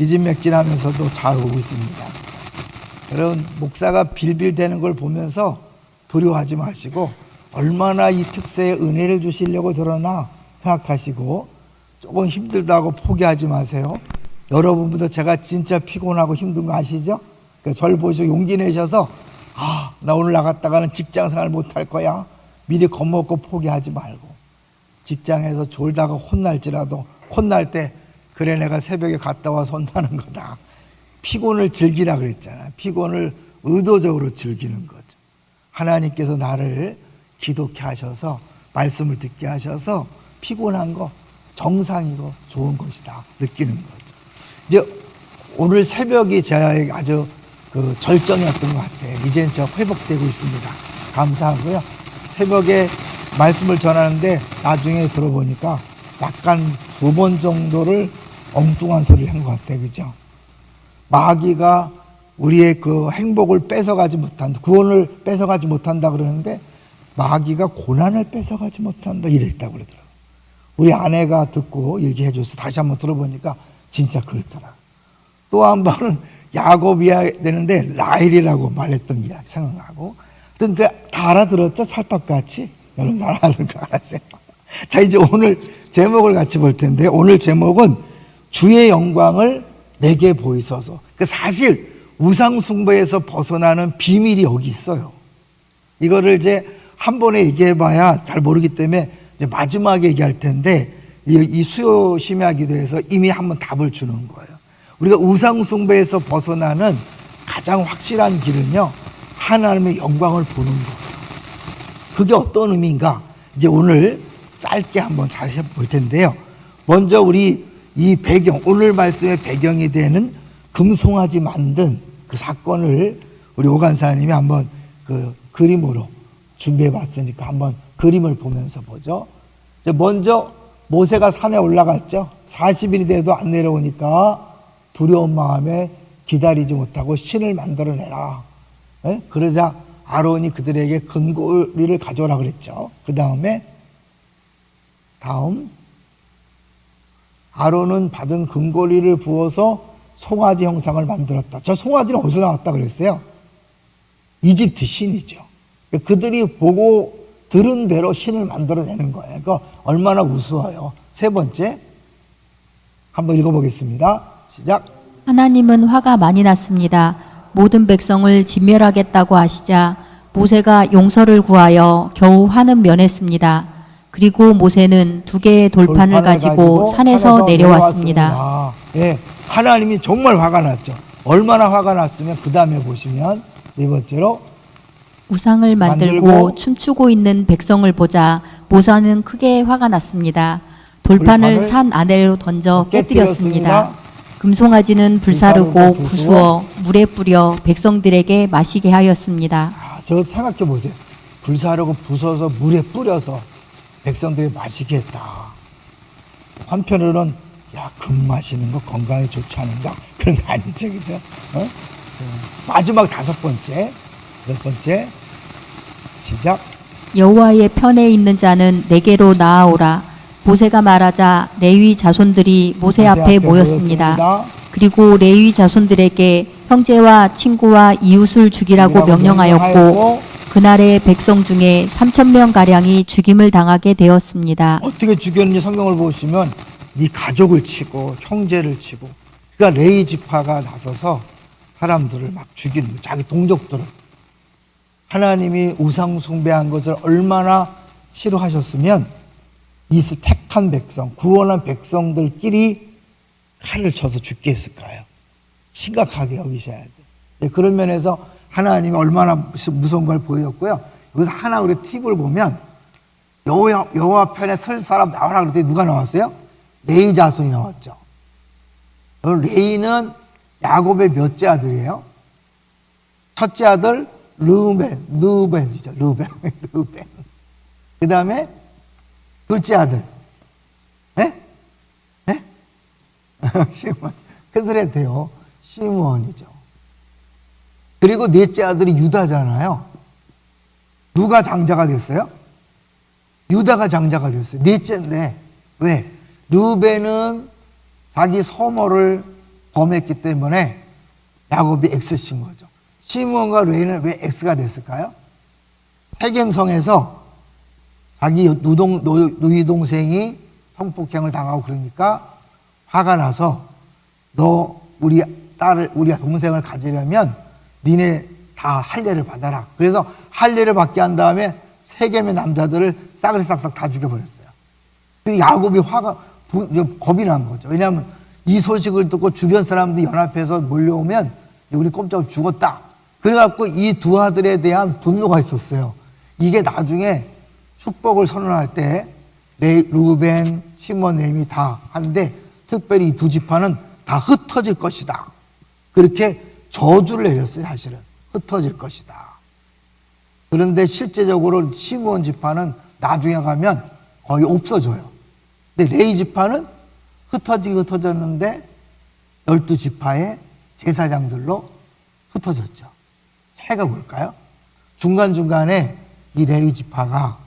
기진맥진하면서도 잘 오고 있습니다. 여러분, 목사가 빌빌대는 걸 보면서 두려워하지 마시고 얼마나 이 특세에 은혜를 주시려고 저러나 생각하시고 조금 힘들다고 포기하지 마세요. 여러분보다 제가 진짜 피곤하고 힘든 거 아시죠? 그러니까 저를 보시고 용기 내셔서 나 오늘 나갔다가는 직장생활 못할 거야. 미리 겁먹고 포기하지 말고 직장에서 졸다가 혼날지라도 혼날 때 그래 내가 새벽에 갔다 와서 혼나는 거다. 피곤을 즐기라 그랬잖아요. 피곤을 의도적으로 즐기는 거죠. 하나님께서 나를 기독케 하셔서 말씀을 듣게 하셔서 피곤한 거 정상이고 좋은 것이다 느끼는 거죠. 이제 오늘 새벽이 저에게 아주 절정이었던 것 같아요. 이제는 저 회복되고 있습니다. 감사하고요. 새벽에 말씀을 전하는데 나중에 들어보니까 약간 2번 정도를 엉뚱한 소리를 한 것 같아요. 그죠? 마귀가 우리의 그 행복을 뺏어가지 못한다. 구원을 뺏어가지 못한다 그러는데 마귀가 고난을 뺏어가지 못한다 이랬다고 그러더라고요. 우리 아내가 듣고 얘기해 줘서 다시 한번 들어보니까 진짜 그렇더라. 또 한 번은 야곱이어야 되는데 라헬이라고 말했던 게 생각나고. 근데 다 알아들었죠? 찰떡같이. 여러분 다 알아들 거 알았어요. 자, 이제 오늘 제목을 같이 볼 텐데 오늘 제목은 주의 영광을 내게 보이소서. 사실 우상숭배에서 벗어나는 비밀이 여기 있어요. 이거를 이제 한 번에 얘기해봐야 잘 모르기 때문에 이제 마지막에 얘기할 텐데 이 수요 심야 기도에서 이미 한번 답을 주는 거예요. 우리가 우상숭배에서 벗어나는 가장 확실한 길은요, 하나님의 영광을 보는 거예요. 그게 어떤 의미인가? 이제 오늘 짧게 한번 자세히 볼 텐데요. 먼저 우리 이 배경, 오늘 말씀의 배경이 되는 금송아지 만든 그 사건을 우리 오간사님이 한번 그 그림으로 준비해 봤으니까 한번 그림을 보면서 보죠. 먼저 모세가 산에 올라갔죠. 40일이 돼도 안 내려오니까 두려운 마음에 기다리지 못하고 신을 만들어내라. 그러자 아론이 그들에게 금고리를 가져오라 그랬죠. 그 다음 아론은 받은 금고리를 부어서 송아지 형상을 만들었다. 저 송아지는 어디서 나왔다 그랬어요? 이집트 신이죠. 그들이 보고 들은 대로 신을 만들어내는 거예요. 그러니까 얼마나 우스워요. 세 번째 한번 읽어보겠습니다. 시작. 하나님은 화가 많이 났습니다. 모든 백성을 진멸하겠다고 하시자 모세가 용서를 구하여 겨우 화는 면했습니다. 그리고 모세는 2개의 돌판을 가지고 산에서 내려왔습니다. 예, 하나님이 정말 화가 났죠. 얼마나 화가 났으면 그 다음에 보시면 네 번째로 우상을 만들고 춤추고 있는 백성을 보자 모세는 크게 화가 났습니다. 돌판을 산 아래로 던져 깨뜨렸습니다. 금송아지는 불사르고 부수어 물에 뿌려 백성들에게 마시게 하였습니다. 저 생각해 보세요. 불사르고 부숴서 물에 뿌려서 백성들이 마시게 했다. 한편으로는 금 마시는 거 건강에 좋지 않은가? 그런 거 아니죠, 그죠? 마지막 5번째 시작. 여호와의 편에 있는 자는 내게로 나아오라. 모세가 말하자 레위 자손들이 모세 앞에 모였습니다. 그리고 레위 자손들에게 형제와 친구와 이웃을 죽이라고 명령하였고 그날의 백성 중에 3,000명가량이 죽임을 당하게 되었습니다. 어떻게 죽였는지 성경을 보시면 네 가족을 치고 형제를 치고, 그러니까 레위 지파가 나서서 사람들을 막 죽이는 거예요. 자기 동족들을. 하나님이 우상 숭배한 것을 얼마나 싫어하셨으면 이 택한 백성, 구원한 백성들끼리 칼을 쳐서 죽게 했을까요? 심각하게 여기셔야 돼요. 그런 면에서 하나님이 얼마나 무서운 걸 보였고요. 여기서 하나 우리 팁을 보면 여호와 편에 설 사람 나와라 그랬더니 누가 나왔어요? 레위 자손이 나왔죠. 레위는 야곱의 몇째 아들이에요? 첫째 아들 르우벤이죠. 르우벤. 그 다음에 둘째 아들, 시몬. 큰소리해요. 시몬이죠. 그리고 넷째 아들이 유다잖아요. 누가 장자가 됐어요? 유다가 장자가 됐어요. 넷째인데 왜? 르우벤은 자기 소모를 범했기 때문에 야곱이 X신 거죠. 시므온과 레위는 왜 X가 됐을까요? 세겜성에서 자기 누이 동생이 성폭행을 당하고 그러니까 화가 나서 너 우리 동생을 가지려면 니네 다 할례를 받아라. 그래서 할례를 받게 한 다음에 세겜의 남자들을 싸그리 싹싹 다 죽여버렸어요. 야곱이 겁이 난 거죠. 왜냐하면 이 소식을 듣고 주변 사람들이 연합해서 몰려오면 우리 꼼짝없이 죽었다. 그래갖고 이 두 아들에 대한 분노가 있었어요. 이게 나중에 축복을 선언할 때 루벤, 시몬, 레위 다 하는데 특별히 이 두 지파는 다 흩어질 것이다. 그렇게 저주를 내렸어요. 사실은 흩어질 것이다. 그런데 실제적으로 시므온 지파는 나중에 가면 거의 없어져요. 근데 레위 지파는 흩어졌는데 12지파의 제사장들로 흩어졌죠. 차이가 뭘까요? 중간중간에 이 레위 지파가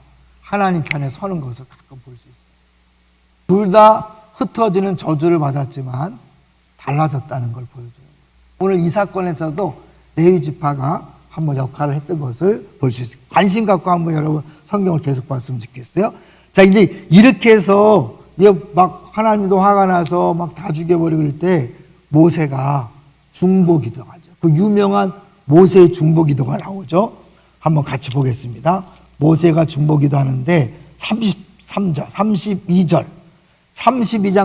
하나님 편에 서는 것을 가끔 볼 수 있어요. 둘 다 흩어지는 저주를 받았지만 달라졌다는 걸 보여줘요. 오늘 이 사건에서도 레위 지파가 한번 역할을 했던 것을 볼 수 있어요. 관심 갖고 한번 여러분 성경을 계속 봤으면 좋겠어요. 자, 이제 이렇게 해서 막 하나님도 화가 나서 막 다 죽여버리고 그럴 때 모세가 중보기도 하죠. 그 유명한 모세의 중보기도가 나오죠. 한번 같이 보겠습니다. 모세가 중보기도 하는데 32장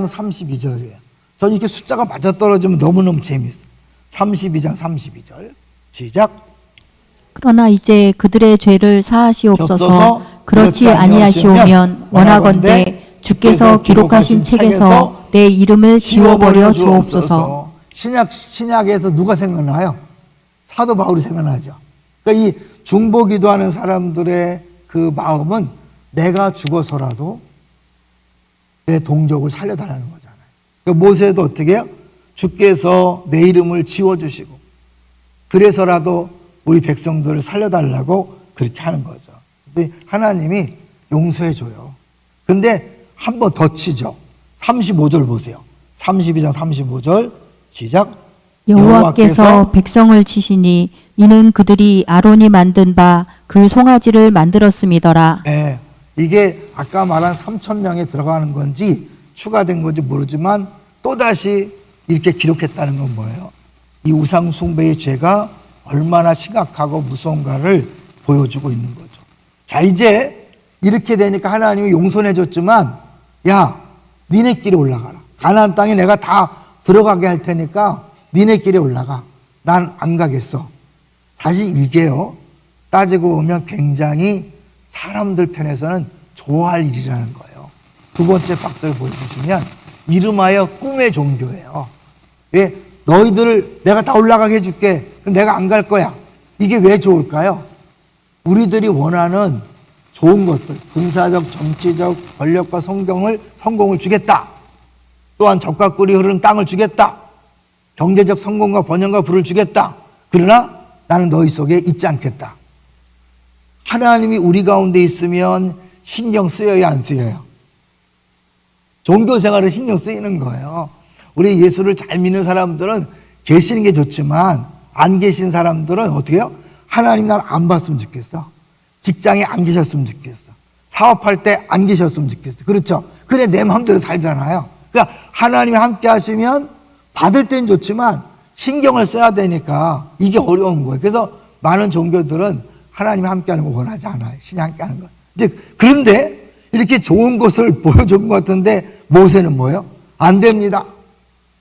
32절이에요. 저는 이렇게 숫자가 맞아떨어지면 너무너무 재미있어요. 32장 32절 시작. 그러나 이제 그들의 죄를 사하시옵소서. 그렇지 아니하시오면 원하건대 주께서 기록하신 책에서 내 이름을 지워버려 주옵소서. 신약에서 누가 생각나요? 사도 바울이 생각나죠. 그러니까 이 중보기도하는 사람들의 그 마음은 내가 죽어서라도 내 동족을 살려달라는 거잖아요. 그러니까 모세도 어떻게 해요? 주께서 내 이름을 지워주시고 그래서라도 우리 백성들을 살려달라고 그렇게 하는 거죠. 근데 하나님이 용서해줘요. 근데 한 번 더 치죠. 35절 보세요. 32장 35절 시작. 여호와께서 백성을 치시니 이는 그들이 아론이 만든 바 그 송아지를 만들었음이더라. 네, 이게 아까 말한 3,000명에 들어가는 건지 추가된 건지 모르지만 또다시 이렇게 기록했다는 건 뭐예요? 이 우상 숭배의 죄가 얼마나 심각하고 무서운가를 보여주고 있는 거죠. 자, 이제 이렇게 되니까 하나님이 용서해 줬지만 야, 니네끼리 올라가라. 가나안 땅에 내가 다 들어가게 할 테니까 니네끼리 올라가. 난 안 가겠어. 다시 읽게요. 따지고 보면 굉장히 사람들 편에서는 좋아할 일이라는 거예요. 두 번째 박스를 보여주시면 이름하여 꿈의 종교예요. 왜? 너희들을 내가 다 올라가게 해줄게. 그럼 내가 안 갈 거야. 이게 왜 좋을까요? 우리들이 원하는 좋은 것들, 군사적, 정치적 권력과 성공을 주겠다. 또한 적과 꿀이 흐르는 땅을 주겠다. 경제적 성공과 번영과 부를 주겠다. 그러나 나는 너희 속에 있지 않겠다. 하나님이 우리 가운데 있으면 신경 쓰여야 안 쓰여요? 종교 생활은 신경 쓰이는 거예요. 우리 예수를 잘 믿는 사람들은 계시는 게 좋지만 안 계신 사람들은 어떻게 해요? 하나님 날 안 봤으면 좋겠어. 직장에 안 계셨으면 좋겠어. 사업할 때 안 계셨으면 좋겠어. 그렇죠? 그래 내 마음대로 살잖아요. 그러니까 하나님이 함께 하시면 받을 땐 좋지만 신경을 써야 되니까 이게 어려운 거예요. 그래서 많은 종교들은 하나님이 함께 하는 거 원하지 않아요. 신이 함께 하는 거. 이제 그런데 이렇게 좋은 것을 보여준 것 같은데 모세는 뭐예요? 안 됩니다.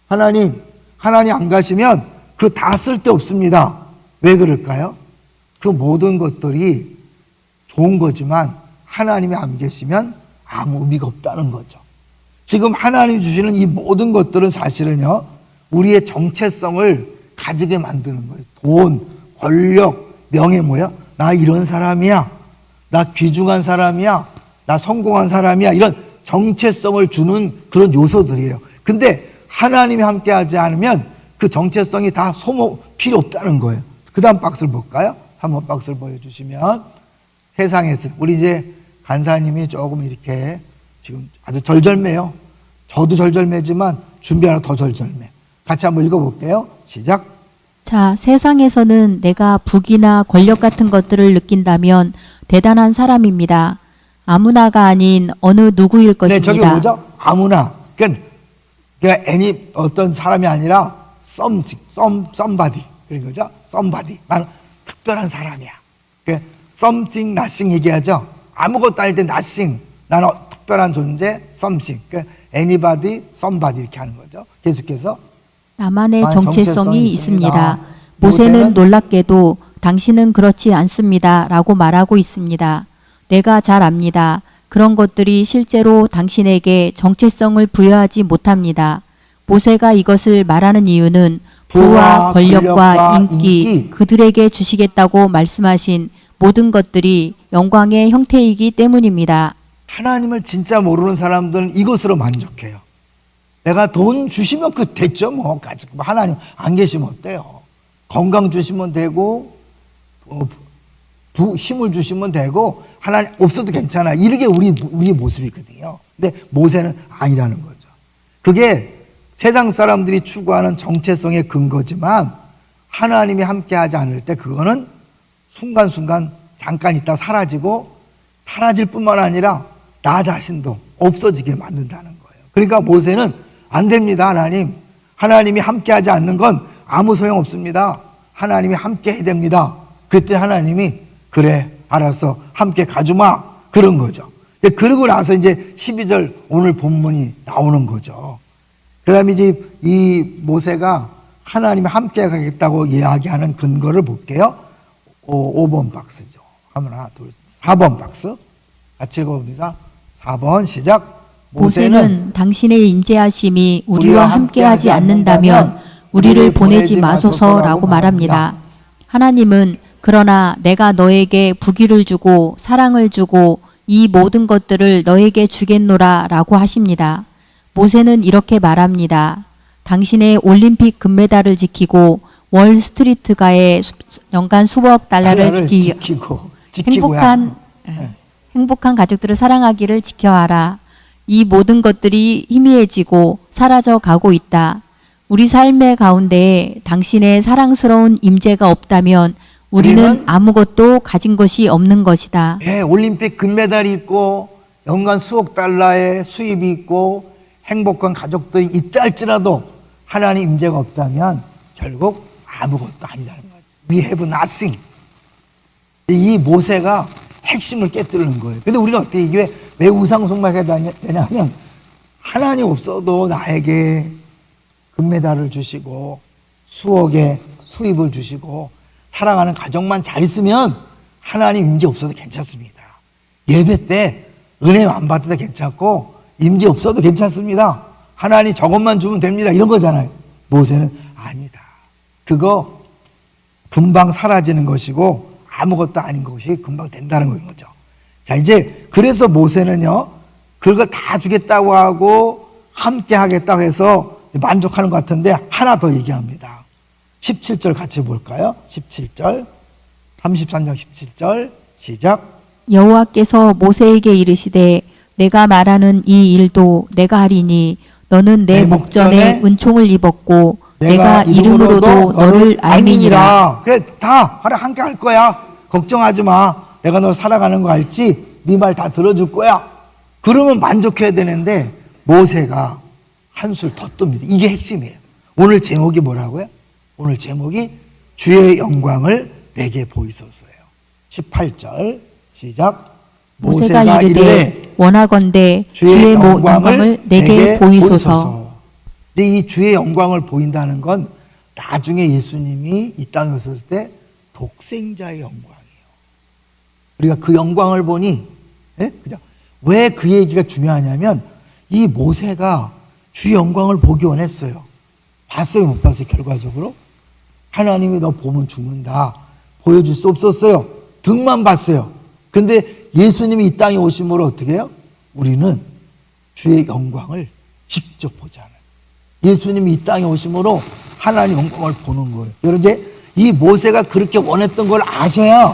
하나님 안 가시면 그 다 쓸데없습니다. 왜 그럴까요? 그 모든 것들이 좋은 거지만 하나님이 안 계시면 아무 의미가 없다는 거죠. 지금 하나님이 주시는 이 모든 것들은 사실은요, 우리의 정체성을 가지게 만드는 거예요. 돈, 권력, 명예 뭐야? 나 이런 사람이야. 나 귀중한 사람이야. 나 성공한 사람이야. 이런 정체성을 주는 그런 요소들이에요. 근데 하나님이 함께 하지 않으면 그 정체성이 다 필요 없다는 거예요. 그 다음 박스를 볼까요? 한번 박스를 보여주시면 세상에서 우리 이제 간사님이 조금 이렇게 지금 아주 절절매요. 저도 절절매지만 준비하는 더 절절매. 같이 한번 읽어볼게요. 시작. 자, 세상에서는 내가 부귀나 권력 같은 것들을 느낀다면 대단한 사람입니다. 아무나가 아닌 어느 누구일 네, 저기 것입니다. 뭐죠? 아무나. 그러니까 애니 어떤 사람이 아니라 somebody. 그런 거죠? somebody. 나는 특별한 사람이야. 그러니까 something, nothing 얘기하죠. 아무것도 아닐 때 nothing. 나는 특별한 존재, something. 그러니까 anybody, somebody 이렇게 하는 거죠. 계속해서 나만의 나만의 정체성이 있습니다. 있습니다. 모세는 모세는 놀랍게도 당신은 그렇지 않습니다. 라고 말하고 있습니다. 내가 잘 압니다. 그런 것들이 실제로 당신에게 정체성을 부여하지 못합니다. 모세가 이것을 말하는 이유는 부와 권력과 인기 그들에게 주시겠다고 말씀하신 모든 것들이 영광의 형태이기 때문입니다. 하나님을 진짜 모르는 사람들은 이것으로 만족해요. 내가 돈 주시면 그 됐죠. 뭐 하나님 안 계시면 어때요? 건강 주시면 되고 힘을 주시면 되고 하나님 없어도 괜찮아. 이게 우리의 모습이거든요. 근데 모세는 아니라는 거죠. 그게 세상 사람들이 추구하는 정체성의 근거지만 하나님이 함께하지 않을 때 그거는 순간순간 잠깐 있다 사라지고 사라질 뿐만 아니라 나 자신도 없어지게 만든다는 거예요. 그러니까 모세는 안 됩니다. 하나님이 함께하지 않는 건 아무 소용 없습니다. 하나님이 함께해야 됩니다. 그때 하나님이 그래 알았어 함께 가주마 그런 거죠. 그러고 나서 이제 12절 오늘 본문이 나오는 거죠. 그다음에 이제 이 모세가 하나님이 함께 가겠다고 이야기하는 근거를 볼게요. 5번 박스죠. 하나, 둘, 4번 박스. 같이 읽어봅니다. 4번 시작. 모세는 당신의 임재하심이 우리와 함께하지 않는다면 우리를 보내지 마소서라고 말합니다. 하나님은 그러나 내가 너에게 부귀를 주고 사랑을 주고 이 모든 것들을 너에게 주겠노라 라고 하십니다. 모세는 이렇게 말합니다. 당신의 올림픽 금메달을 지키고 월스트리트가의 연간 수억 달러를 지키고 행복한 가족들을 사랑하기를 지켜하라. 이 모든 것들이 희미해지고 사라져 가고 있다. 우리 삶의 가운데 당신의 사랑스러운 임재가 없다면 우리는 아무것도 가진 것이 없는 것이다. 예, 올림픽 금메달이 있고 연간 수억 달러의 수입이 있고 행복한 가족들이 있다 할지라도 하나님 임재가 없다면 결국 아무것도 아니라는 거죠. We have nothing. 이 모세가 핵심을 깨뜨리는 거예요. 근데 우리는 어떻게 이게 왜 우상숭배가 되냐면 하나님 없어도 나에게 금메달을 주시고 수억의 수입을 주시고 사랑하는 가족만 잘 있으면 하나님 임재 없어도 괜찮습니다. 예배 때 은혜 안 받아도 괜찮고 임재 없어도 괜찮습니다. 하나님 저것만 주면 됩니다. 이런 거잖아요. 모세는 아니다. 그거 금방 사라지는 것이고 아무것도 아닌 것이 금방 된다는 거죠. 자, 이제 그래서 모세는요, 그거 다 주겠다고 하고 함께 하겠다고 해서 만족하는 것 같은데 하나 더 얘기합니다. 17절 같이 볼까요? 17절 33장 17절 시작. 여호와께서 모세에게 이르시되 내가 말하는 이 일도 내가 하리니 너는 내 목전에 은총을 입었고 내가 이름으로도 너를 알미니라. 그래 다 함께 할 거야. 걱정하지 마. 내가 너 살아가는 거 알지? 네 말 다 들어줄 거야. 그러면 만족해야 되는데 모세가 한술 더 뜹니다. 이게 핵심이에요. 오늘 제목이 뭐라고요? 오늘 제목이 주의 영광을 내게 보이소서예요. 18절 시작. 모세가 이르되 원하건대 주의 영광을 내게 보이소서. 이제 이 주의 영광을 보인다는 건 나중에 예수님이 이 땅에 오셨을 때 독생자의 영광이에요. 우리가 그 영광을 보니 왜 그 얘기가 중요하냐면 이 모세가 주의 영광을 보기 원했어요. 봤어요, 못 봤어요? 결과적으로 하나님이 너 보면 죽는다 보여줄 수 없었어요. 등만 봤어요. 근데 예수님이 이 땅에 오심으로 어떻게 해요? 우리는 주의 영광을 직접 보잖아요. 예수님이 이 땅에 오심으로 하나님 영광을 보는 거예요. 여러분 이제 이 모세가 그렇게 원했던 걸 아셔야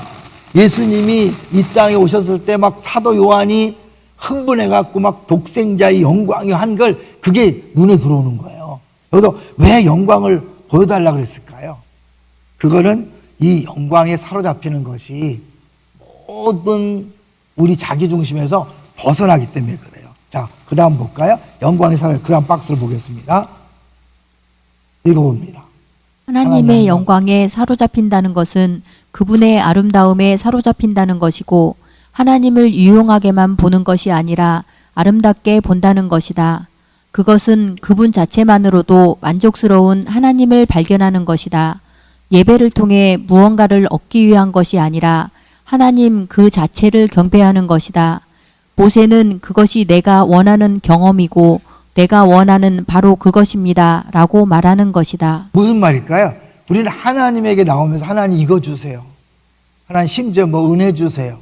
예수님이 이 땅에 오셨을 때 막 사도 요한이 흥분해갖고 막 독생자의 영광이 한 걸 그게 눈에 들어오는 거예요. 저도 왜 영광을 보여달라고 그랬을까요? 그거는 이 영광에 사로잡히는 것이 모든 우리 자기 중심에서 벗어나기 때문에 그래요. 자, 그 다음 볼까요? 영광에 사로잡힌 그 다음 박스를 보겠습니다. 읽어봅니다. 하나님의 영광에 사로잡힌다는 것은 그분의 아름다움에 사로잡힌다는 것이고 하나님을 유용하게만 보는 것이 아니라 아름답게 본다는 것이다. 그것은 그분 자체만으로도 만족스러운 하나님을 발견하는 것이다. 예배를 통해 무언가를 얻기 위한 것이 아니라 하나님 그 자체를 경배하는 것이다. 모세는 그것이 내가 원하는 경험이고 내가 원하는 바로 그것입니다. 라고 말하는 것이다. 무슨 말일까요? 우리는 하나님에게 나오면서 하나님 이거 주세요. 하나님 심지어 뭐 은혜 주세요.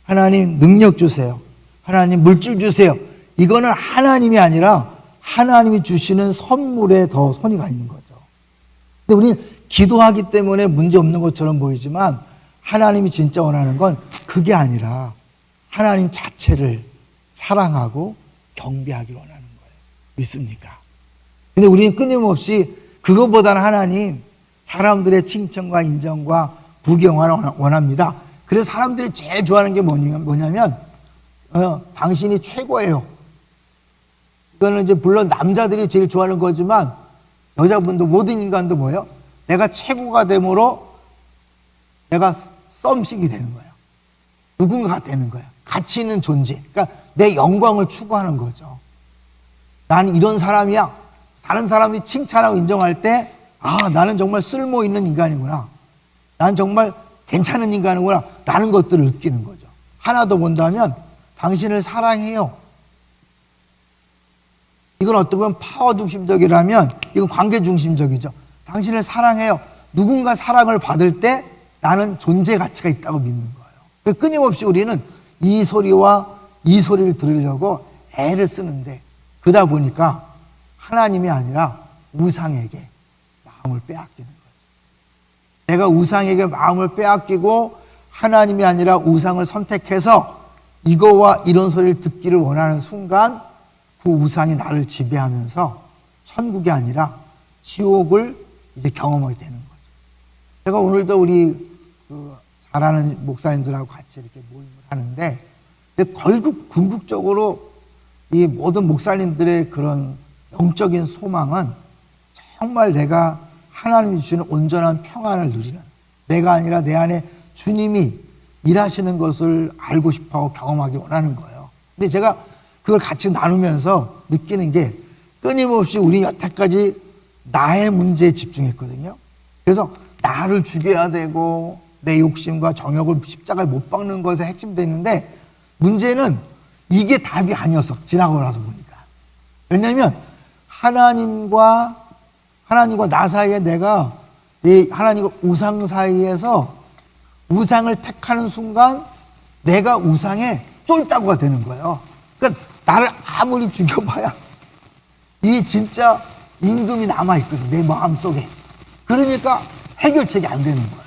하나님 능력 주세요. 하나님 물질 주세요. 이거는 하나님이 아니라 하나님이 주시는 선물에 더 손이 가 있는 거죠. 근데 우리는 기도하기 때문에 문제 없는 것처럼 보이지만 하나님이 진짜 원하는 건 그게 아니라 하나님 자체를 사랑하고 경배하기를 원하는 거예요. 믿습니까? 근데 우리는 끊임없이 그거보다는 하나님 사람들의 칭찬과 인정과 부경화를 원합니다. 그래서 사람들이 제일 좋아하는 게 뭐냐면 당신이 최고예요. 이거는 이제 물론 남자들이 제일 좋아하는 거지만 여자분도 모든 인간도 뭐예요? 내가 최고가 됨으로 내가 썸식이 되는 거예요. 누군가가 되는 거예요. 가치 있는 존재. 그러니까 내 영광을 추구하는 거죠. 나는 이런 사람이야. 다른 사람이 칭찬하고 인정할 때 나는 정말 쓸모 있는 인간이구나. 난 정말 괜찮은 인간이구나. 라는 것들을 느끼는 거죠. 하나 더 본다면 당신을 사랑해요. 이건 어떻게 보면 파워 중심적이라면 이건 관계 중심적이죠. 당신을 사랑해요. 누군가 사랑을 받을 때 나는 존재 가치가 있다고 믿는 거예요. 끊임없이 우리는 이 소리와 이 소리를 들으려고 애를 쓰는데 그러다 보니까 하나님이 아니라 우상에게 마음을 빼앗기는 거예요. 내가 우상에게 마음을 빼앗기고 하나님이 아니라 우상을 선택해서 이거와 이런 소리를 듣기를 원하는 순간 그 우상이 나를 지배하면서 천국이 아니라 지옥을 이제 경험하게 되는 거죠. 제가 오늘도 우리 잘 아는 목사님들하고 같이 이렇게 모임을 하는데 결국 궁극적으로 이 모든 목사님들의 그런 영적인 소망은 정말 내가 하나님이 주시는 온전한 평안을 누리는 내가 아니라 내 안에 주님이 일하시는 것을 알고 싶어하고 경험하기 원하는 거예요. 근데 제가 그걸 같이 나누면서 느끼는 게 끊임없이 우리 여태까지 나의 문제에 집중했거든요. 그래서 나를 죽여야 되고 내 욕심과 정욕을 십자가에 못 박는 것에 핵심되는데 문제는 이게 답이 아니었어. 지나고 나서 보니까. 왜냐하면 하나님과 나 사이에 내가 이 하나님과 우상 사이에서 우상을 택하는 순간 내가 우상에 쫄다구가 되는 거예요. 그러니까 나를 아무리 죽여봐야 이 진짜 임금이 남아있거든, 내 마음속에. 그러니까 해결책이 안 되는 거예요.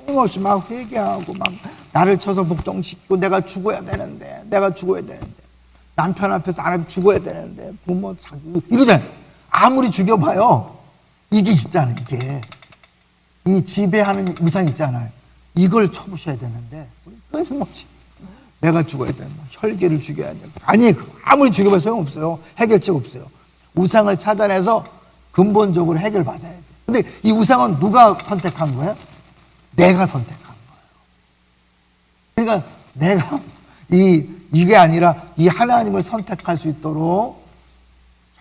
끊임없이 막 회개하고 막 나를 쳐서 복종시키고 내가 죽어야 되는데 남편 앞에서 사람이 죽어야 되는데 부모 자꾸 이러잖아요. 아무리 죽여봐요. 이게 있잖아요. 이게 이 지배하는 우상 있잖아요. 이걸 쳐부셔야 되는데 우리 끊임없이 내가 죽어야 된다. 혈기를 죽여야 된다. 아니 아무리 죽여봐도 소용없어요. 해결책 없어요. 우상을 찾아내서 근본적으로 해결받아야 돼. 근데 이 우상은 누가 선택한 거예요? 내가 선택한 거예요. 그러니까 내가 이게 아니라 이 하나님을 선택할 수 있도록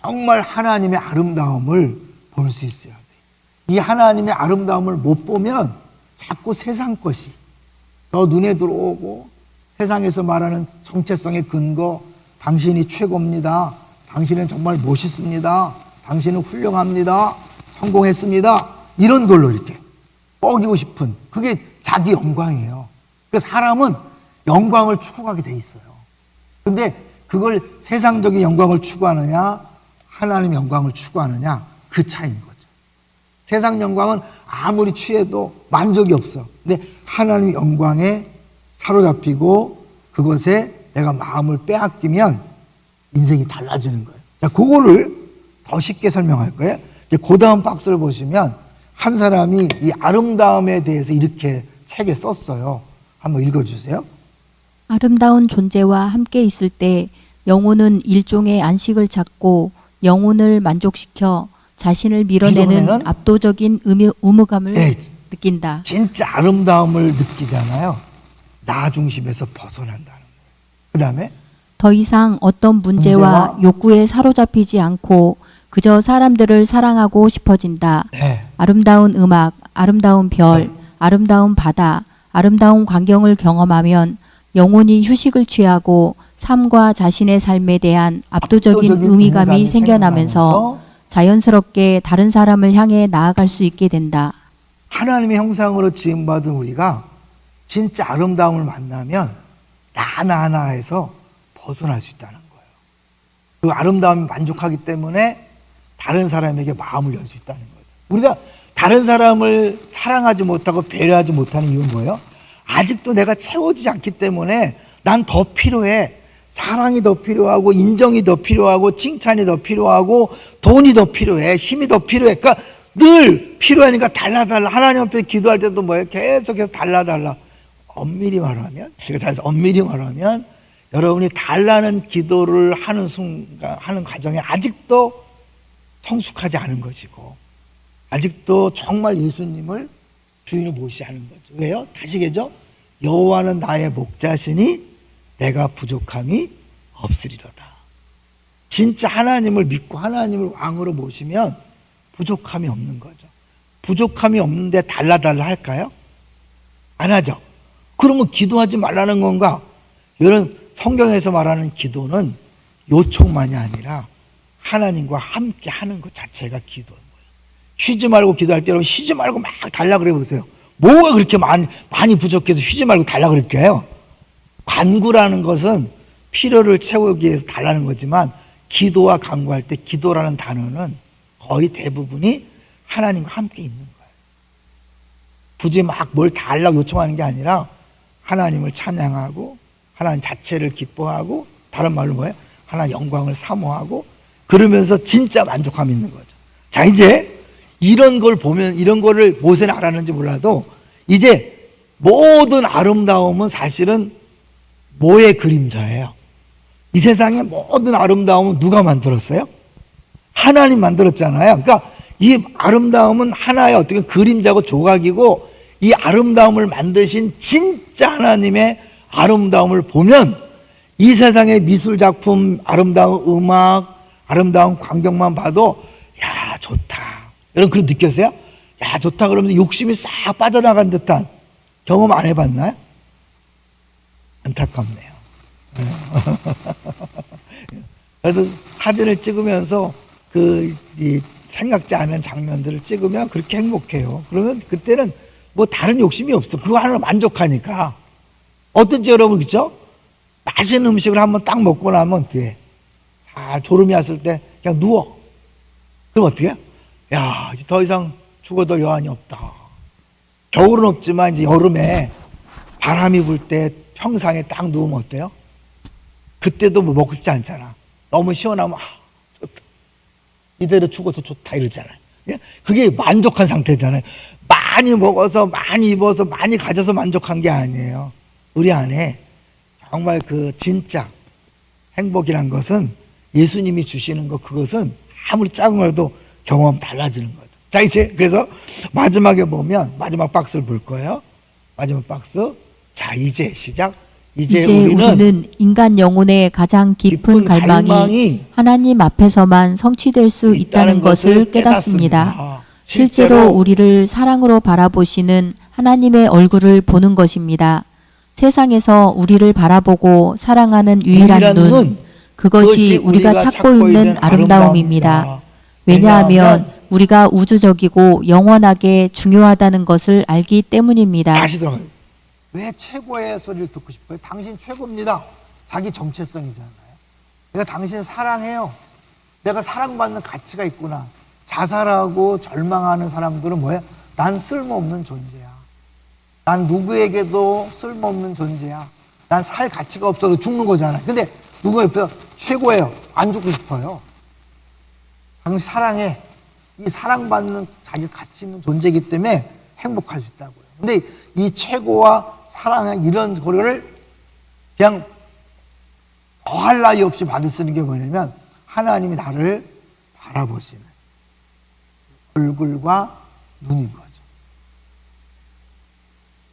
정말 하나님의 아름다움을 볼 수 있어야 돼. 이 하나님의 아름다움을 못 보면 자꾸 세상 것이 더 눈에 들어오고 세상에서 말하는 정체성의 근거, 당신이 최고입니다. 당신은 정말 멋있습니다. 당신은 훌륭합니다. 성공했습니다. 이런 걸로 이렇게 뻐기고 싶은 그게 자기 영광이에요. 그러니까 사람은 영광을 추구하게 돼 있어요. 근데 그걸 세상적인 영광을 추구하느냐 하나님의 영광을 추구하느냐 그 차이인 거죠. 세상 영광은 아무리 취해도 만족이 없어. 근데 하나님의 영광에 사로잡히고 그것에 내가 마음을 빼앗기면 인생이 달라지는 거예요. 자, 그거를 더 쉽게 설명할 거예요. 이제 그 다음 박스를 보시면 한 사람이 이 아름다움에 대해서 이렇게 책에 썼어요. 한번 읽어주세요. 아름다운 존재와 함께 있을 때 영혼은 일종의 안식을 찾고 영혼을 만족시켜 자신을 밀어내는 밀어내는? 압도적인 의무감을 네. 느낀다. 진짜 아름다움을 느끼잖아요. 나 중심에서 벗어난다는 거예요. 그 다음에 더 이상 어떤 문제와 욕구에 사로잡히지 않고 그저 사람들을 사랑하고 싶어진다. 네. 아름다운 음악, 아름다운 별, 아름다운 바다, 아름다운 광경을 경험하면 영혼이 휴식을 취하고 삶과 자신의 삶에 대한 압도적인 의미감이 생겨나면서 자연스럽게 다른 사람을 향해 나아갈 수 있게 된다. 하나님의 형상으로 지음받은 우리가 진짜 아름다움을 만나면 나나나에서 벗어날 수 있다는 거예요. 그 아름다움이 만족하기 때문에 다른 사람에게 마음을 열 수 있다는 거죠. 우리가 다른 사람을 사랑하지 못하고 배려하지 못하는 이유는 뭐예요? 아직도 내가 채워지지 않기 때문에 난 더 필요해. 사랑이 더 필요하고 인정이 더 필요하고 칭찬이 더 필요하고 돈이 더 필요해. 힘이 더 필요해. 그러니까 늘 필요하니까 달라달라. 하나님 앞에 기도할 때도 뭐예요? 계속해서 달라달라. 엄밀히 말하면, 제가 잘 엄밀히 말하면 여러분이 달라는 기도를 하는 순간, 하는 과정에 아직도 성숙하지 않은 것이고 아직도 정말 예수님을 주인을 모시지 않은 거죠. 왜요? 다시겠죠? 여호와는 나의 목자시니 내가 부족함이 없으리로다. 진짜 하나님을 믿고 하나님을 왕으로 모시면 부족함이 없는 거죠. 부족함이 없는데 달라달라 할까요? 안 하죠. 그러면 기도하지 말라는 건가? 이런 성경에서 말하는 기도는 요청만이 아니라 하나님과 함께 하는 것 자체가 기도인 거예요. 쉬지 말고 기도할 때 여러분 쉬지 말고 막 달라 그래 보세요. 뭐가 그렇게 많이 부족해서 쉬지 말고 달라 그렇게 해요? 간구라는 것은 필요를 채우기 위해서 달라는 거지만 기도와 간구할 때 기도라는 단어는 거의 대부분이 하나님과 함께 있는 거예요. 굳이 막 뭘 달라고 요청하는 게 아니라 하나님을 찬양하고 하나님 자체를 기뻐하고 다른 말로 뭐예요? 하나님 영광을 사모하고 그러면서 진짜 만족함이 있는 거죠. 자, 이제 이런 걸 보면 이런 거를 모세는 알았는지 몰라도 이제 모든 아름다움은 사실은 뭐의 그림자예요? 이 세상의 모든 아름다움은 누가 만들었어요? 하나님 만들었잖아요. 그러니까 이 아름다움은 하나의 어떻게 그림자고 조각이고 이 아름다움을 만드신 진짜 하나님의 아름다움을 보면 이 세상의 미술 작품, 아름다운 음악, 아름다운 광경만 봐도 야 좋다. 여러분 그런 느꼈어요? 야 좋다 그러면서 욕심이 싹 빠져나간 듯한 경험 안 해봤나요? 안타깝네요. 그래도 사진을 찍으면서 이 생각지 않은 장면들을 찍으면 그렇게 행복해요. 그러면 그때는 뭐 다른 욕심이 없어. 그거 하나 만족하니까. 어떤지 여러분 그렇죠? 맛있는 음식을 한번 딱 먹고 나면 어떻게 잘 졸음이 왔을 때 그냥 누워. 그럼 어떻게 해요? 야 이제 더 이상 죽어도 여한이 없다. 겨울은 없지만 이제 여름에 바람이 불 때 평상에 딱 누우면 어때요? 그때도 뭐 먹고 싶지 않잖아. 너무 시원하면 좋다. 이대로 죽어도 좋다 이러잖아요. 그게 만족한 상태잖아요. 많이 먹어서 많이 입어서 많이 가져서 만족한 게 아니에요. 우리 안에 정말 그 진짜 행복이란 것은 예수님이 주시는 것, 그것은 아무리 작은 거라도 경험 달라지는 거죠. 자 이제 그래서 마지막에 보면 마지막 박스를 볼 거예요. 마지막 박스. 자 이제 시작. 이제 우리는 인간 영혼의 가장 깊은 갈망이 하나님 앞에서만 성취될 수 있다는 것을 깨닫습니다. 실제로 우리를 사랑으로 바라보시는 하나님의 얼굴을 보는 것입니다. 세상에서 우리를 바라보고 사랑하는 유일한 눈, 그것이 우리가 찾고 있는 아름다움입니다. 왜냐하면 우리가 우주적이고 영원하게 중요하다는 것을 알기 때문입니다. 다시 들어가요. 왜 최고의 소리를 듣고 싶어요? 당신 최고입니다. 자기 정체성이잖아요. 내가 당신을 사랑해요. 내가 사랑받는 가치가 있구나. 자살하고 절망하는 사람들은 뭐야? 난 쓸모없는 존재야. 난 누구에게도 쓸모없는 존재야. 난 살 가치가 없어서 죽는 거잖아요. 근데 누가 옆에 최고예요. 안 죽고 싶어요. 당신 사랑해. 이 사랑받는 자기 가치 있는 존재이기 때문에 행복할 수 있다고요. 근데 이 최고와 사랑의 이런 거를 그냥 더할 나위 없이 받을 수 있는 게 뭐냐면 하나님이 나를 바라보시는 얼굴과 눈인 거죠.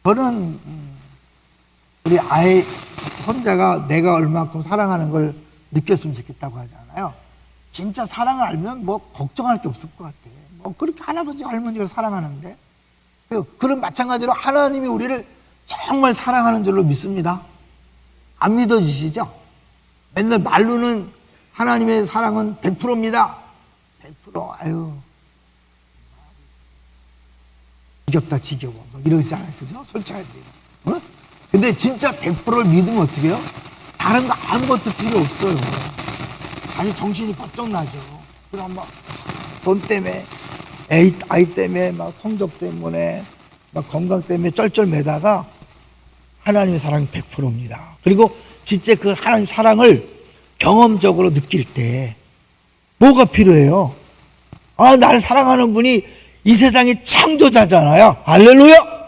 저는 우리 아이 손자가 내가 얼마큼 사랑하는 걸 느꼈으면 좋겠다고 하잖아요. 진짜 사랑을 알면 뭐 걱정할 게 없을 것 같아. 뭐 그렇게 할아버지 할머니를 사랑하는데 그런 마찬가지로 하나님이 우리를 정말 사랑하는 줄로 믿습니다. 안 믿어지시죠? 맨날 말로는 하나님의 사랑은 100%입니다. 100% 아유 지겹다 지겨워 막 이러지 않아요, 그죠? 솔직하게. 어? 근데 진짜 100%를 믿으면 어떻게 해요? 다른 거 아무것도 필요 없어요. 아니 정신이 번쩍 나죠. 그럼 막 돈 때문에 아이 때문에 막 성적 때문에 막 건강 때문에 쩔쩔매다가 하나님의 사랑이 100%입니다. 그리고 진짜 그 하나님 사랑을 경험적으로 느낄 때 뭐가 필요해요? 아, 나를 사랑하는 분이 이 세상의 창조자잖아요. 할렐루야!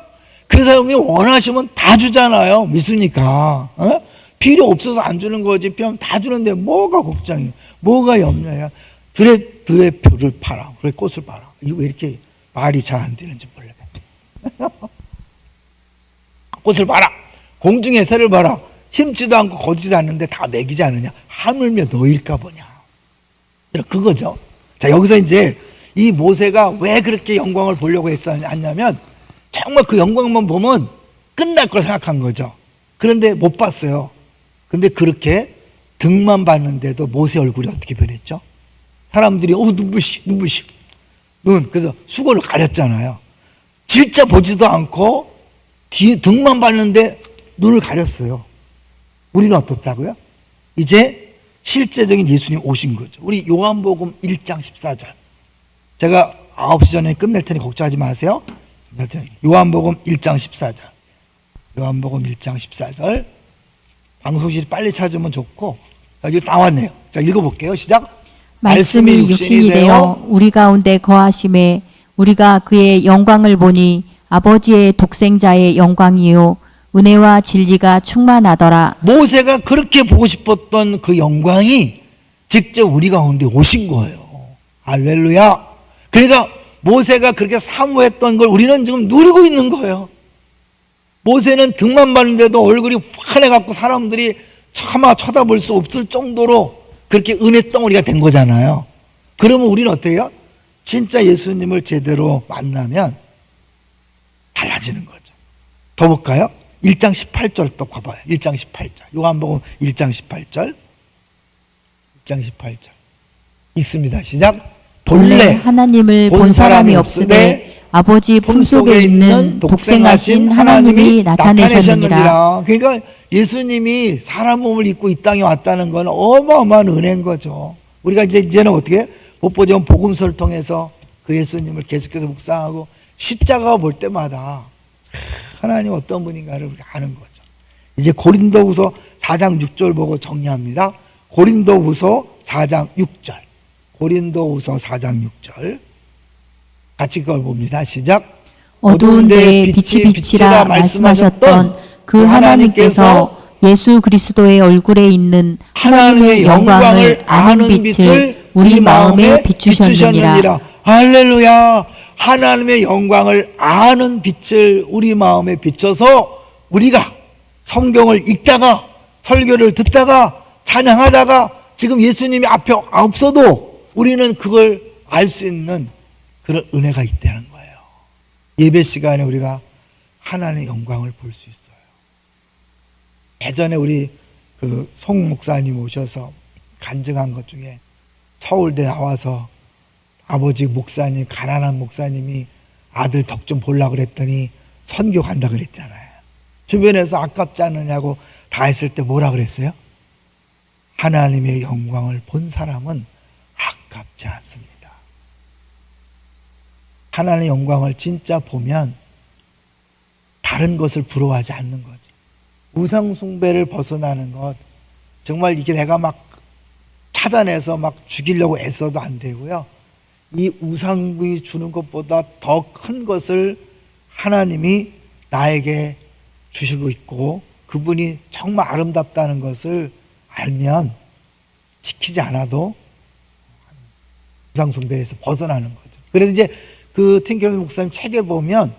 그 사람이 원하시면 다 주잖아요. 믿습니까? 어? 필요 없어서 안 주는 거지. 필요하면 다 주는데 뭐가 걱정이에요? 뭐가 염려야? 들의 표를 팔아. 그래, 꽃을 팔아. 이거 왜 이렇게 말이 잘 안 되는지 모르겠네. 꽃을 봐라. 공중의 새를 봐라. 심지도 않고 거두지도 않는데 다 먹이지 않느냐. 하물며 너일까 보냐. 그거죠. 자, 여기서 이제 이 모세가 왜 그렇게 영광을 보려고 했냐면 정말 그 영광만 보면 끝날 걸 생각한 거죠. 그런데 못 봤어요. 근데 그렇게 등만 봤는데도 모세 얼굴이 어떻게 변했죠? 사람들이 눈부시 눈, 그래서 수건을 가렸잖아요. 진짜 보지도 않고 등만 봤는데 눈을 가렸어요. 우리는 어떻다고요? 이제 실제적인 예수님 오신 거죠. 우리 요한복음 1장 14절. 제가 9시 전에 끝낼 테니 걱정하지 마세요. 요한복음 1장 14절. 요한복음 1장 14절. 방송실이 빨리 찾으면 좋고. 자, 이거 나왔네요. 자, 읽어볼게요. 시작. 말씀이 육신이 되어 우리 가운데 거하심에 우리가 그의 영광을 보니 아버지의 독생자의 영광이요 은혜와 진리가 충만하더라. 모세가 그렇게 보고 싶었던 그 영광이 직접 우리 가운데 오신 거예요. 할렐루야. 그러니까 모세가 그렇게 사모했던 걸 우리는 지금 누리고 있는 거예요. 모세는 등만 봤는데도 얼굴이 환해갖고 사람들이 차마 쳐다볼 수 없을 정도로 그렇게 은혜 덩어리가 된 거잖아요. 그러면 우리는 어때요? 진짜 예수님을 제대로 만나면 달라지는 거죠. 더 볼까요? 1장 18절 또 봐봐요. 1장 18절. 요한복음 1장 18절. 1장 18절. 읽습니다. 시작. 본래 하나님을 본 사람이 없으되 아버지 품속에 있는 독생하신 하나님이 나타내셨느니라. 그러니까 예수님이 사람 몸을 입고 이 땅에 왔다는 건 어마어마한 은혜인 거죠. 우리가 이제는 어떻게 못 보지만 복음서를 통해서 그 예수님을 계속해서 묵상하고 십자가 볼 때마다 하나님 어떤 분인가를 우리가 아는 거죠. 이제 고린도후서 4장 6절 보고 정리합니다. 고린도후서 4장 6절. 고린도후서 4장 6절. 같이 그걸 봅니다. 시작. 어두운 데에 빛이 비치라 말씀하셨던 그 하나님께서 예수 그리스도의 얼굴에 있는 하나님의 영광을 아는 빛을 우리 마음에 비추셨느니라. 할렐루야. 하나님의 영광을 아는 빛을 우리 마음에 비춰서 우리가 성경을 읽다가 설교를 듣다가 찬양하다가 지금 예수님이 앞에 없어도 우리는 그걸 알 수 있는 그런 은혜가 있다는 거예요. 예배 시간에 우리가 하나님의 영광을 볼 수 있어요. 예전에 우리 그 송 목사님 오셔서 간증한 것 중에 서울대 나와서 아버지 목사님, 가난한 목사님이 아들 덕 좀 보려고 그랬더니 선교 간다 그랬잖아요. 주변에서 아깝지 않느냐고 다 했을 때 뭐라 그랬어요? 하나님의 영광을 본 사람은 아깝지 않습니다. 하나님의 영광을 진짜 보면 다른 것을 부러워하지 않는 거죠. 우상 숭배를 벗어나는 것, 정말 이게 내가 막 찾아내서 막 죽이려고 애써도 안 되고요. 이 우상이 주는 것보다 더 큰 것을 하나님이 나에게 주시고 있고 그분이 정말 아름답다는 것을 알면 지키지 않아도 우상숭배에서 벗어나는 거죠. 그래서 이제 그 팀켈러 목사님 책에 보면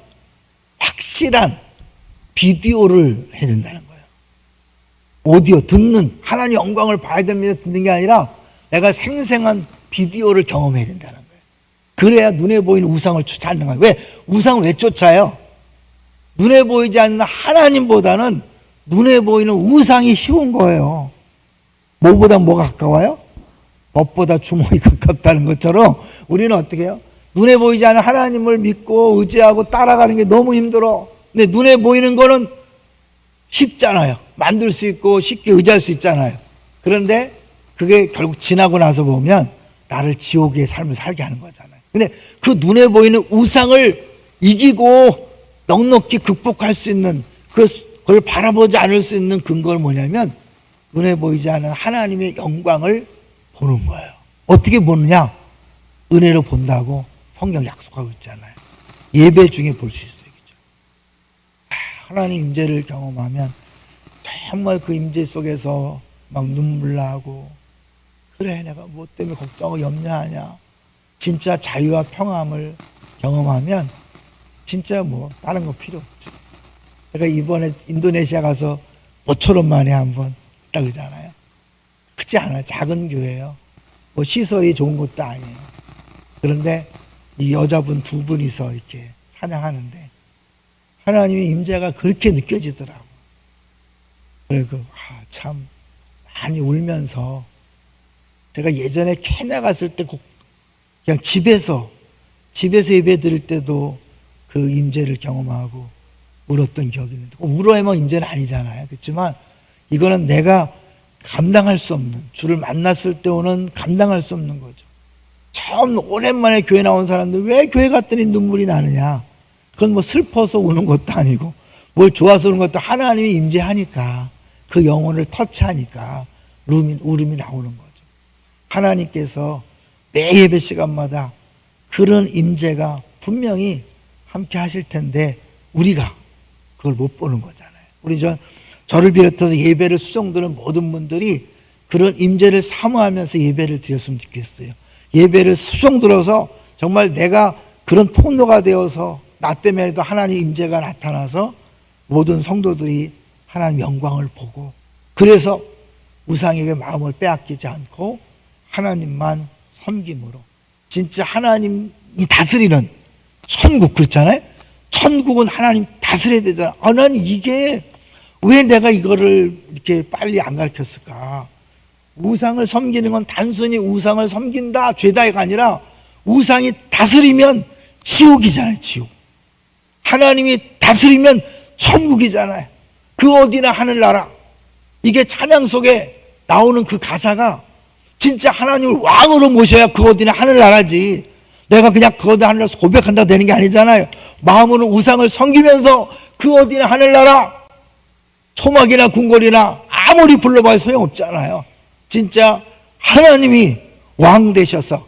확실한 비디오를 해야 된다는 거예요. 오디오 듣는 하나님 영광을 봐야 됩니다. 듣는 게 아니라 내가 생생한 비디오를 경험해야 된다는 거예요. 그래야 눈에 보이는 우상을 쫓아내는 거예요. 왜? 우상을 왜 쫓아요? 눈에 보이지 않는 하나님보다는 눈에 보이는 우상이 쉬운 거예요. 뭐보다 뭐가 가까워요? 법보다 주먹이 가깝다는 것처럼 우리는 어떻게 해요? 눈에 보이지 않는 하나님을 믿고 의지하고 따라가는 게 너무 힘들어. 근데 눈에 보이는 거는 쉽잖아요. 만들 수 있고 쉽게 의지할 수 있잖아요. 그런데 그게 결국 지나고 나서 보면 나를 지옥의 삶을 살게 하는 거잖아요. 근데 그 눈에 보이는 우상을 이기고 넉넉히 극복할 수 있는 그걸 바라보지 않을 수 있는 근거는 뭐냐면 눈에 보이지 않는 하나님의 영광을 보는 거예요. 어떻게 보느냐? 은혜로 본다고 성경 약속하고 있잖아요. 예배 중에 볼 수 있어요. 그죠? 하나님 임재를 경험하면 정말 그 임재 속에서 막 눈물 나고 그래 내가 뭐 때문에 걱정하고 염려하냐. 진짜 자유와 평안을 경험하면 진짜 뭐 다른 거 필요 없죠. 제가 이번에 인도네시아 가서 모처럼 만에 한번 딱 그러잖아요. 크지 않아요. 작은 교회예요. 뭐 시설이 좋은 것도 아니에요. 그런데 이 여자분 두 분이서 이렇게 찬양하는데 하나님의 임재가 그렇게 느껴지더라고. 그래서 참 많이 울면서 제가 예전에 케냐 갔을 때 그냥 집에서 예배 드릴 때도 그 임재를 경험하고 울었던 기억이 있는데 울어야만 임재는 아니잖아요. 그렇지만 이거는 내가 감당할 수 없는 주를 만났을 때 오는 감당할 수 없는 거죠. 처음 오랜만에 교회 나온 사람들 왜 교회 갔더니 눈물이 나느냐. 그건 뭐 슬퍼서 우는 것도 아니고 뭘 좋아서 우는 것도 하나님이 임재하니까 그 영혼을 터치하니까 울음이 나오는 거죠. 하나님께서 매 예배 시간마다 그런 임재가 분명히 함께 하실 텐데 우리가 그걸 못 보는 거잖아요. 우리 저를 비롯해서 예배를 수종드는 모든 분들이 그런 임재를 사모하면서 예배를 드렸으면 좋겠어요. 예배를 수종들어서 정말 내가 그런 통로가 되어서 나 때문에도 하나님 임재가 나타나서 모든 성도들이 하나님 영광을 보고 그래서 우상에게 마음을 빼앗기지 않고 하나님만 섬김으로 진짜 하나님이 다스리는 천국 그렇잖아요. 천국은 하나님 다스려야 되잖아. 난 이게 왜 내가 이거를 이렇게 빨리 안 가르쳤을까? 우상을 섬기는 건 단순히 우상을 섬긴다 죄다가 아니라 우상이 다스리면 지옥이잖아요. 지옥. 하나님이 다스리면 천국이잖아요. 그 어디나 하늘나라. 이게 찬양 속에 나오는 그 가사가 진짜 하나님을 왕으로 모셔야 그 어디나 하늘나라지. 내가 그냥 그 어디나 하늘나라에서 고백한다 되는 게 아니잖아요. 마음으로 우상을 섬기면서 그 어디나 하늘나라 초막이나 궁궐이나 아무리 불러봐야 소용없잖아요. 진짜 하나님이 왕 되셔서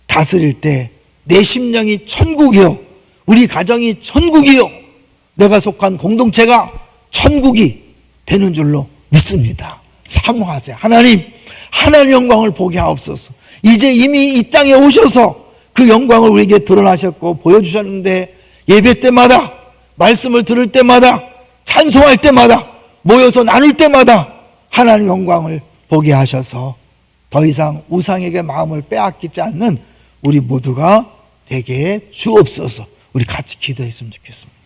다스릴 때 내 심령이 천국이요 우리 가정이 천국이요 내가 속한 공동체가 천국이 되는 줄로 믿습니다. 사모하세요. 하나님 영광을 보게 하옵소서. 이제 이미 이 땅에 오셔서 그 영광을 우리에게 드러나셨고 보여주셨는데 예배 때마다 말씀을 들을 때마다 찬송할 때마다 모여서 나눌 때마다 하나님 영광을 보게 하셔서 더 이상 우상에게 마음을 빼앗기지 않는 우리 모두가 되게 주옵소서. 우리 같이 기도했으면 좋겠습니다.